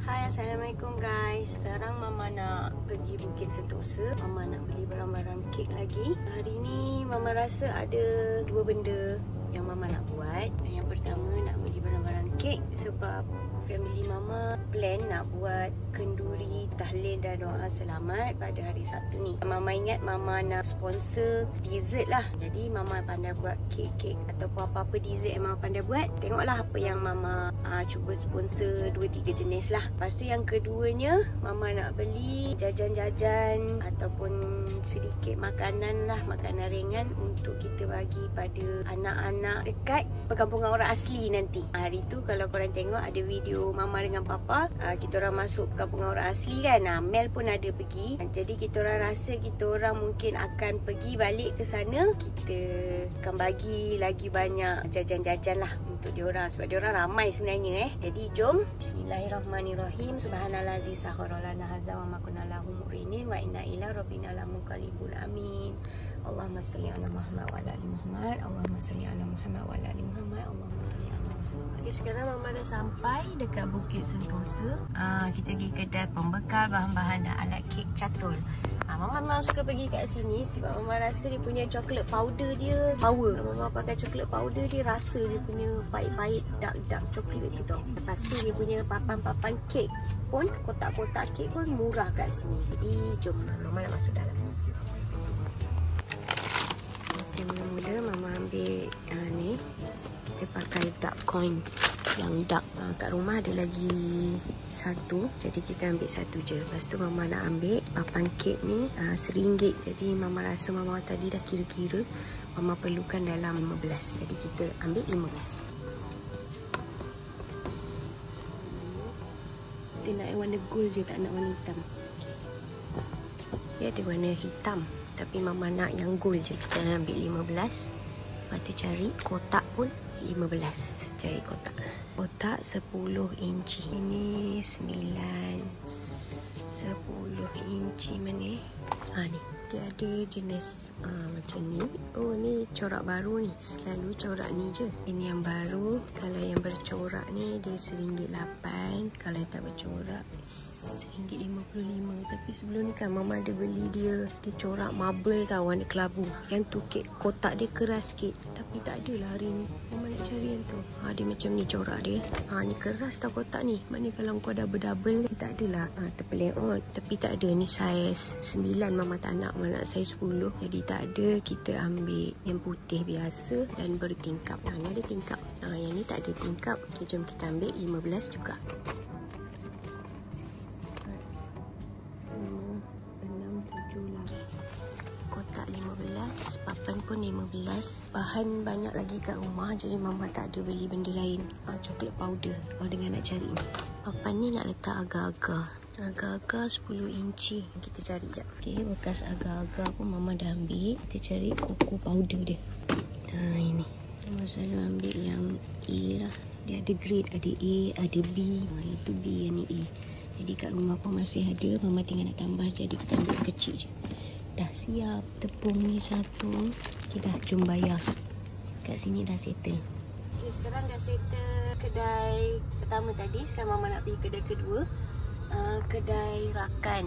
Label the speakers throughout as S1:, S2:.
S1: Hai, Assalamualaikum guys. Sekarang Mama nak pergi Bukit Sentosa. Mama nak beli barang-barang kek lagi. Hari ni Mama rasa ada dua benda yang Mama nak buat. Yang pertama nak beli barang-barang kek sebab family Mama plan nak buat kenduri tahlil dan doa selamat pada hari Sabtu ni. Mama ingat Mama nak sponsor dessert lah. Jadi Mama pandai buat kek-kek ataupun apa-apa dessert yang Mama pandai buat. Tengoklah apa yang Mama cuba sponsor 2-3 jenis lah. Lepas tu yang keduanya, Mama nak beli jajan-jajan ataupun sedikit makanan lah, makanan ringan untuk kita bagi pada anak-anak dekat perkampungan orang asli nanti. Hari tu kalau korang tengok ada video Mama dengan Papa, kita orang masuk perkampungan orang asli kan. Mel pun ada pergi. Jadi kita orang rasa kita orang mungkin akan pergi balik ke sana. Kita akan bagi lagi banyak jajan-jajan lah untuk diorang sebab diorang ramai sebenarnya Jadi jom. Bismillahirrahmanirrahim. Subhanallazi sakhkhara lana hadza wa ma kunna lahu muqrinin wa inna ila rabbina lamunqalibun. Amin. Allahumma shalli ala Muhammad wa ala ali Muhammad. Allahumma shalli ala Muhammad wa ala ali Muhammad. Allahumma shalli ala Muhammad. Okay, sekarang Mama dah sampai dekat Bukit Sentosa. Kita pergi kedai pembekal bahan-bahan dan alat kek catul. Mama memang suka pergi kat sini sebab Mama rasa dia punya coklat powder dia power. Mama pakai coklat powder dia rasa dia punya pahit-pahit dark coklat tu tau. Lepas tu dia punya papan-papan kek pun, kotak-kotak kek pun murah kat sini. Jadi jom Mama nak masuk dalam. Okay, mula-mula Mama ambil ni. Kita pakai dark coin yang dark. Kat rumah ada lagi satu, jadi kita ambil satu je. Lepas tu Mama nak ambil papan kek ni RM1. Jadi Mama rasa Mama tadi dah kira-kira Mama perlukan dalam 15. Jadi kita ambil 15. Kita nak yang warna gold je, tak nak warna hitam. Dia ada warna hitam, tapi Mama nak yang gold je. Kita nak ambil 15. Lepas tu cari kotak pun 15. Cari kotak 10 inci. Ini 9 10 inci mana ni. Dia ada jenis macam ni. Oh, ni corak baru ni. Selalu corak ni je. Ini yang baru. Kalau yang bercorak ni dia RM1.8. Kalau yang tak bercorak RM1.55. Tapi sebelum ni kan Mama ada beli dia corak marble tau, warna kelabu. Yang tu kek kotak dia keras sikit. Tapi tak adalah hari ni. Mama nak cari yang tu. Dia macam ni corak dia. Ni keras tau kotak ni. Mana kalau kau double-double ni tak adalah. Terpelik. Tapi tak ada. Ni saiz 9 Mama tak nak. Mama nak saiz 10. Jadi tak ada. Kita ambil yang putih biasa dan bertingkap. Ni ada tingkap. Yang ni tak ada tingkap. Okay, jom kita ambil 15 juga. 15, papan pun 15. Bahan banyak lagi kat rumah, jadi Mama tak ada beli benda lain. Coklat powder. Dengan nak cari ni. Papan ni nak letak agar-agar. Agar-agar 10 inci. Kita cari jap. Okay, bekas agar-agar pun Mama dah ambil. Kita cari cocoa powder dia. Ini. Mama selalu ambil yang A lah. Dia ada grade, ada A, ada B. Itu B, yang ni A. Jadi kat rumah pun masih ada. Mama tinggal nak tambah, jadi kita ambil kecil je. Dah siap tepung ni satu. Okay, dah jom bayar. Kat sini dah settle. Okay, sekarang dah settle kedai pertama tadi. Sekarang Mama nak pergi kedai kedua. Kedai Rakan.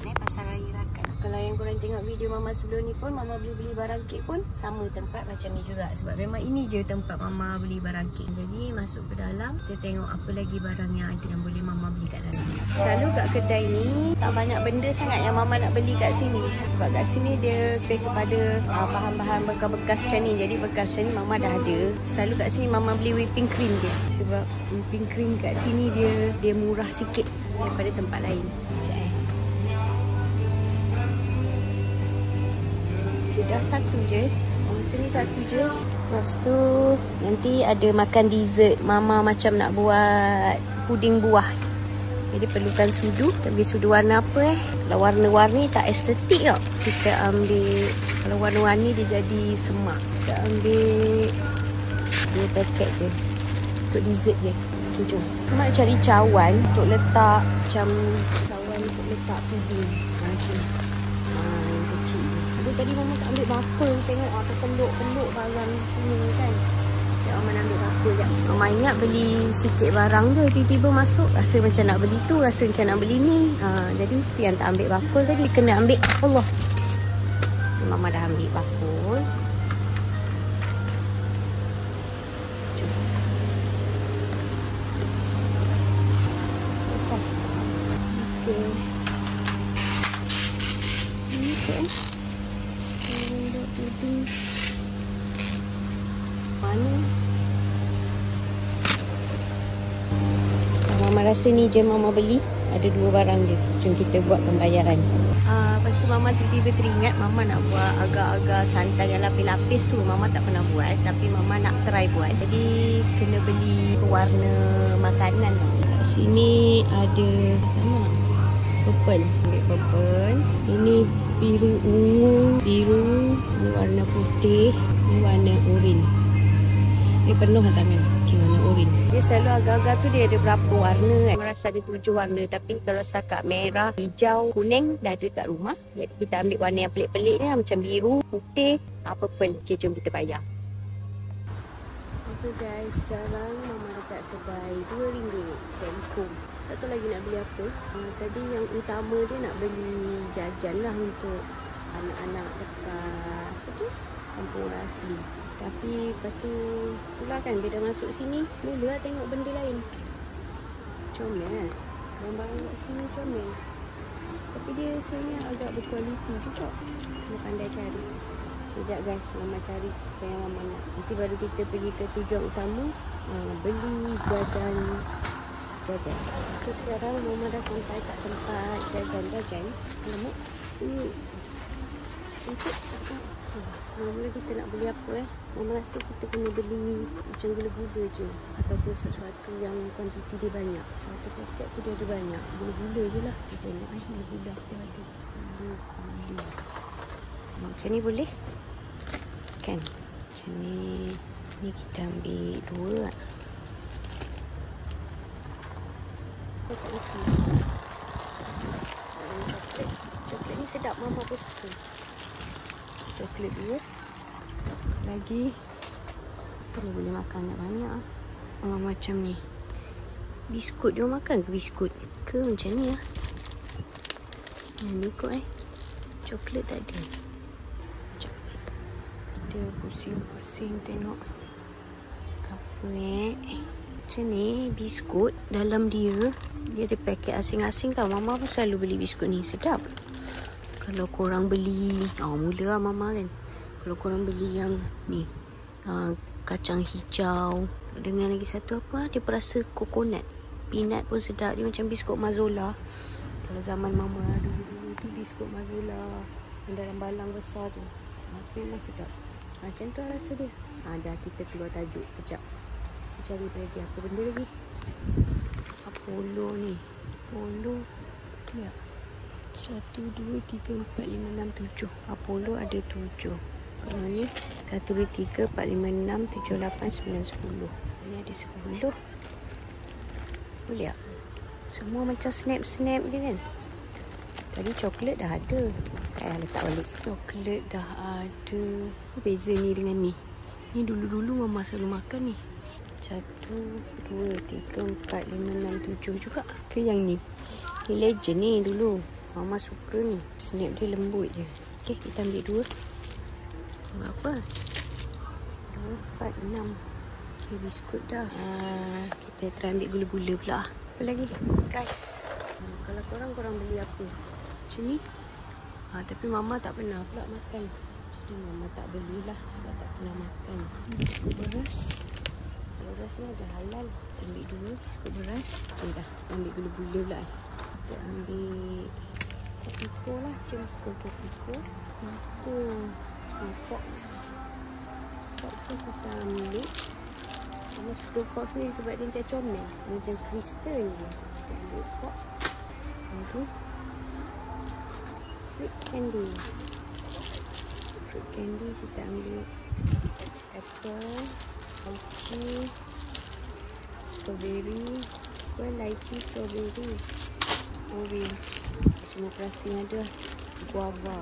S1: Ni Pasar Raya Rakan. Kalau yang korang tengok video Mama sebelum ni pun, Mama beli barang kek pun sama tempat macam ni juga. Sebab memang ini je tempat Mama beli barang kek. Jadi masuk ke dalam, kita tengok apa lagi barang yang ada yang boleh Mama beli kat dalam. Selalu kat kedai ni tak banyak benda sangat yang Mama nak beli kat sini. Sebab kat sini dia lebih kepada bahan-bahan bekas-bekas macam ni. Jadi bekas macam ni Mama dah ada. Selalu kat sini Mama beli whipping cream je. Sebab whipping cream kat sini dia murah sikit daripada tempat lain. Dah satu je. Masa ni satu je. Lepas tu nanti ada makan dessert. Mama macam nak buat puding buah. Jadi perlukan sudu. Tapi sudu warna apa Kalau warna-warni tak estetik tau. Kita ambil, kalau warna-warni dia jadi semak. Kita ambil dia paket je. Untuk dessert je. Okay, jom. Mak cari cawan untuk letak, macam cawan untuk letak puding. Okay. Yang kecil je. Tadi Mama tak ambil buffer. Tengok terpeluk-peluk barang ni kan. Mama nak ambil bakul je. Mama ingat beli sikit barang je, tiba-tiba masuk rasa macam nak beli tu, rasa macam nak beli ni. Jadi tu yang tak ambil bakul tadi, kena ambil. Allah. Mama dah ambil bakul. Jom. Okey. Ini kan. Mana? Mama rasa ni je Mama beli. Ada 2 barang je. Jom kita buat pembayaran. Lepas tu Mama tiba-tiba teringat Mama nak buat agak-agak santai yang lapis-lapis tu. Mama tak pernah buat. Tapi Mama nak try buat. Jadi kena beli warna makanan. Kat sini ada purple. Ambil purple. Ini biru ungu. Biru. Ini warna putih. Ini warna oren. Penuh lah tangan. Okay, warna oren. Dia selalu agak-agak tu dia ada berapa warna kan. Saya rasa ada 7 warna. Tapi kalau setakat merah, hijau, kuning dah ada kat rumah. Jadi kita ambil warna yang pelik-pelik ni. Macam biru, putih, purple. Okay, jom kita bayar. Okay guys, sekarang Mama dekat kedai RM2 Telkom. Tak tahu lagi nak beli apa. Tadi yang utama dia nak beli jajan lah untuk anak-anak dekat Kampung Rasli. Tapi lepas tu pula kan dia dah masuk sini, mula lah tengok benda lain. Comel. Barang-barang kat sini comel. Tapi dia sebenarnya agak berkualiti juga. Dia pandai cari. Sekejap guys, Mama cari apa yang Mama nak. Nanti baru kita pergi ke tujuan utama, beli jajan. So sekarang Mama dah sampai kat tempat jajan. Alamak. Sempit. Mula kita nak beli apa Mama rasa kita kena beli macam gula-gula je. Ataupun sesuatu yang kuantiti dia banyak. Satu paket tu dia ada banyak. Gula-gula je lah. Kita tengok gula-gula apa ada. Gula-gula. Macam ni boleh? Kan? Macam ni. Ni kita ambil 2 lah. Coklat ni sedap. Mama pun suka. Coklat 2 lagi. Kalau boleh makan banyak. Macam ni. Biskut dia makan ke biskut? Ke macam ni lah. Yang ni kot coklat tak ada. Sekejap. Kita pusing-pusing tengok. Apa macam ni. Biskut dalam dia ada paket asing-asing tau. Mama pun selalu beli biskut ni. Sedap. Kalau korang beli, mula lah Mama kan. Kalau korang beli yang ni, kacang hijau dengan lagi satu apa, dia perasa kokonat. Peanut pun sedap. Dia macam biskut Mazola. Kalau zaman Mama dulu tu biskut Mazola yang dalam balang besar tu. Memang sedap. Macam tu rasa dia. Dah kita keluar tajuk. Kejap. Kita cari lagi apa benda lagi. Apollo ni. Apollo. Ya. 1, 2, 3, 4, 5, 6, 7. Apollo ada 7. Kalau ni 1, 2, 3, 4, 5, 6, 7, 8, 9, 10. Ni ada 10. Boleh tak? Semua macam snap-snap je kan. Tadi coklat dah ada. Tak payah letak balik. Coklat dah ada. Apa beza ni dengan ni? Ni dulu-dulu Mama selalu makan ni. 1, 2, 3, 4, 5, 6, 7 juga. Ke yang ni? Ni legend ni dulu. Mama suka ni. Snap dia lembut je. Okay, kita ambil 2. Berapa? 2, 4, 6. Okay, biskut dah. Kita try ambil gula-gula pula. Apa lagi? Guys. Kalau korang beli apa? Macam ni. Tapi Mama tak pernah pula makan. Jadi Mama tak belilah sebab tak pernah makan. Biskut beras. Beras ni ada halal. Kita ambil 2 biskut beras. Okay dah. Kita ambil gula-gula pula. Kita ambil Kopiko lah. Cuma suka Kopiko. Itu Fox. Fox tu kita ambil. Mama suka Fox ni sebab dia macam comel. Macam kristal je. Kita ambil Fox. Itu fruit candy. Fruit candy kita ambil apple, lychee, strawberry. Lychee, strawberry, orange. Semua perasa yang ada. Guava.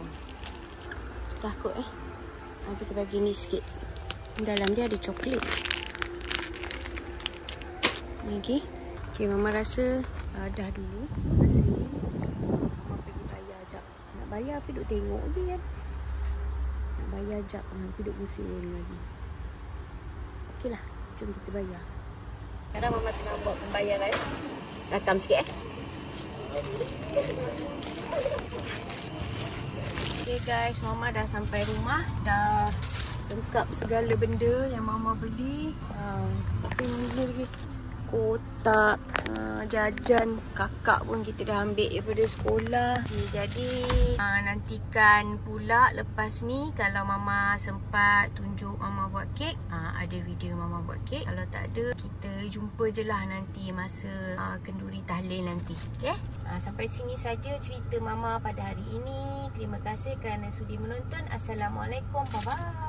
S1: Takut kita bagi ni sikit. Dalam dia ada coklat. lagi. Okay, Mama rasa dah dulu. Rasanya Mama pergi bayar jap. Nak bayar tapi duk tengok je kan. Nak bayar jap tapi duk pusing lagi. Okey lah, jom kita bayar. Sekarang Mama tengah buat pembayaran. Rakam sikit Okay guys, Mama dah sampai rumah. Dah lengkap segala benda yang Mama beli. Apa yang beli lagi? Kotak, jajan kakak pun kita dah ambil daripada sekolah. Jadi nantikan pula lepas ni kalau Mama sempat tunjuk Mama buat kek, ada video Mama buat kek. Kalau tak ada, kita jumpa je lah nanti masa kenduri tahlil nanti. Okay? Sampai sini saja cerita Mama pada hari ini. Terima kasih kerana sudi menonton. Assalamualaikum. Bye-bye.